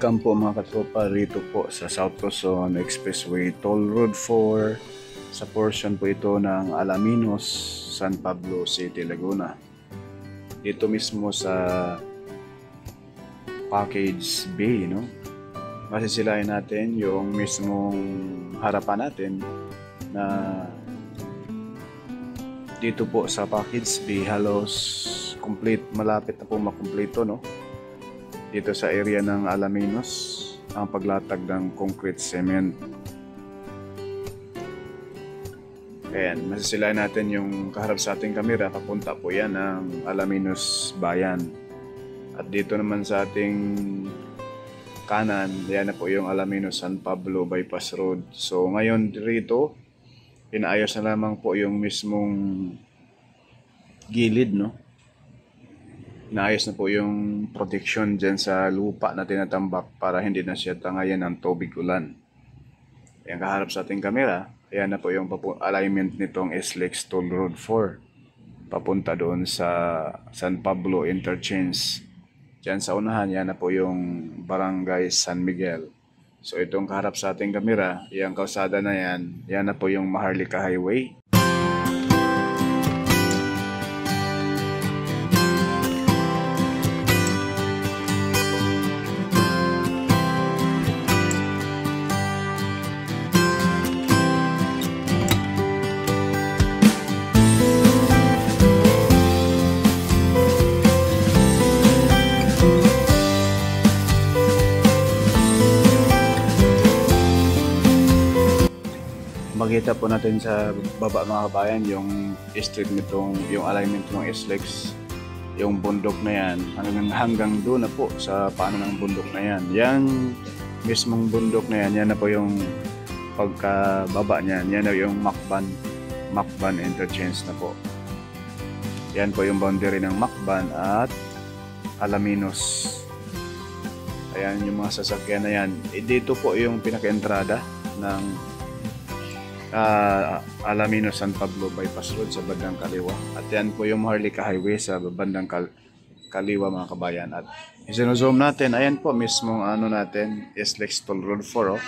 Welcome po mga katropa rito po sa South Luzon Expressway Toll Road 4 sa portion po ito ng Alaminos, San Pablo City, Laguna. Dito mismo sa Package B, no? Masisilayan natin yung mismong harapan natin na dito po sa Package B halos complete, malapit na po makumpleto, no? Dito sa area ng Alaminos ang paglatag ng concrete cement. Ayan, masisilayan natin yung kaharap sa ating kamera, papunta po yan ng Alaminos Bayan. At dito naman sa ating kanan, yan na po yung Alaminos San Pablo Bypass Road. So ngayon dito, pinaayos na lamang po yung mismong gilid, no? Naayos na po yung protection dyan sa lupa na tinatambak para hindi na siya tangayan ng tubig ulan. Ayan, kaharap sa ating kamera, ayan na po yung alignment nitong SLEX Toll Road 4 papunta doon sa San Pablo Interchange. Dyan sa unahan, yan na po yung Barangay San Miguel. So itong kaharap sa ating kamera, yung kalsada na yan, yan na po yung Maharlika Highway. Makita po natin sa baba mga kabayan yung street nitong, yung alignment ng SLEX, yung bundok na yan hanggang doon na po sa paano ng bundok na yan. Yang mismong bundok na yan, yan na po yung pagkababa niyan, yan na yung Macban Interchange na po. Yan po yung boundary ng Macban at Alaminos. Ayan yung mga sasakyan na yan. Dito po yung pinaka-entrada ng Alaminos San Pablo Bypass Road sa bandang kaliwa. At yan po yung Maharlika Highway sa bandang kaliwa mga kabayan. At isino-zoom natin, ayan po mismong ano natin, SLEX Toll Road 4, oh.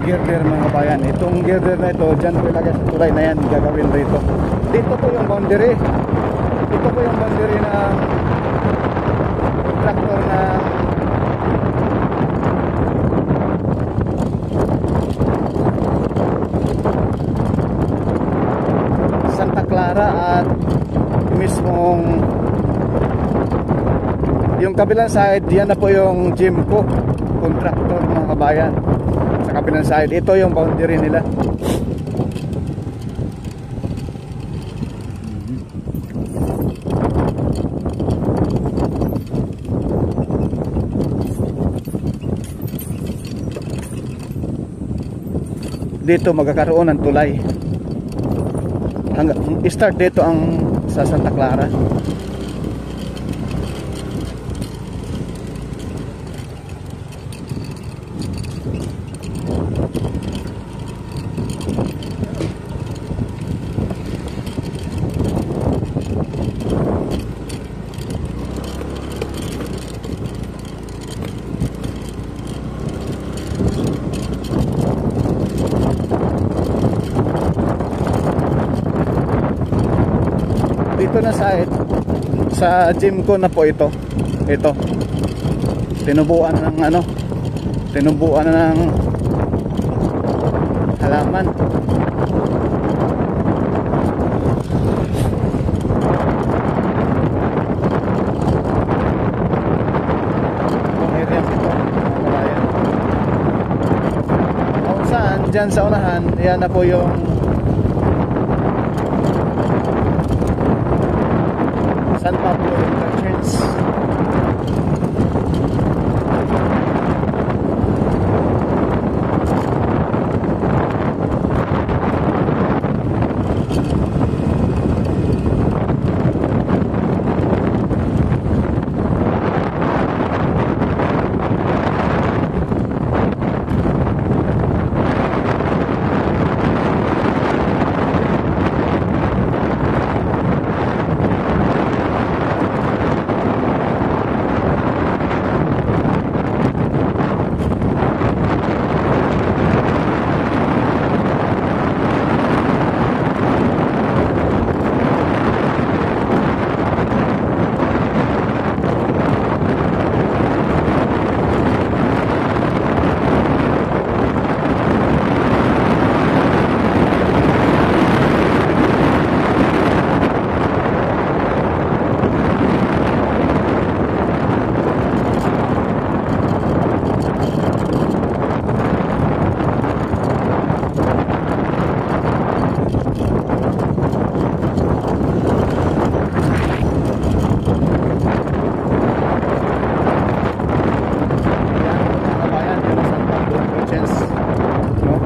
girder mga kabayan. Itong girder na ito, dyan ko ilagay sa tulay na yan, gagawin rito. Dito po yung boundary. Ito po yung boundary ng tractor na Santa Clara at mismong yung kabilang side, yan na po yung Jimco contractor mga kabayan. Sa kabilang side, ito yung boundary nila. Dito magkakaroon ng tulay. Start dito ang sa Santa Clara. Dito na sa gym ko na po ito. Tinubuan ng tinubuan ng halaman. Area ito, kabayan. Kung saan, dyan sa unahan, yan na po yung San Pablo Interchange.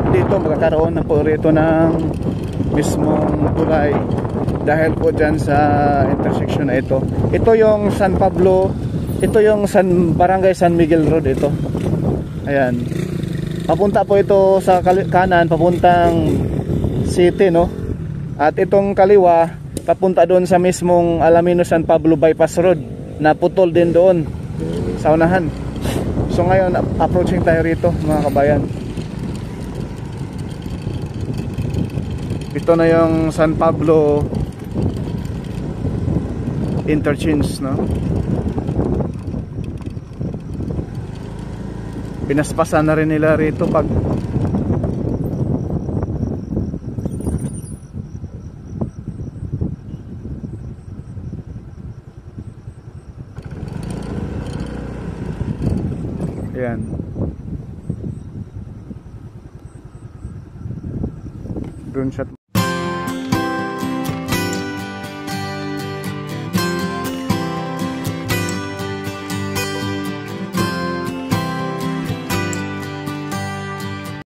Dito magkakaroon na po rito ng mismong tulay dahil po dyan sa intersection na ito. Ito yung San Pablo, ito yung Barangay San Miguel Road ito. Ayan. Papunta po ito sa kanan, papuntang city, no? At itong kaliwa, papunta doon sa mismong Alamino San Pablo Bypass Road na putol din doon sa unahan. So ngayon, approaching tayo rito mga kabayan. Ito na yung San Pablo Interchange, no? Pinaspasan na rin nila rito pag drone shot.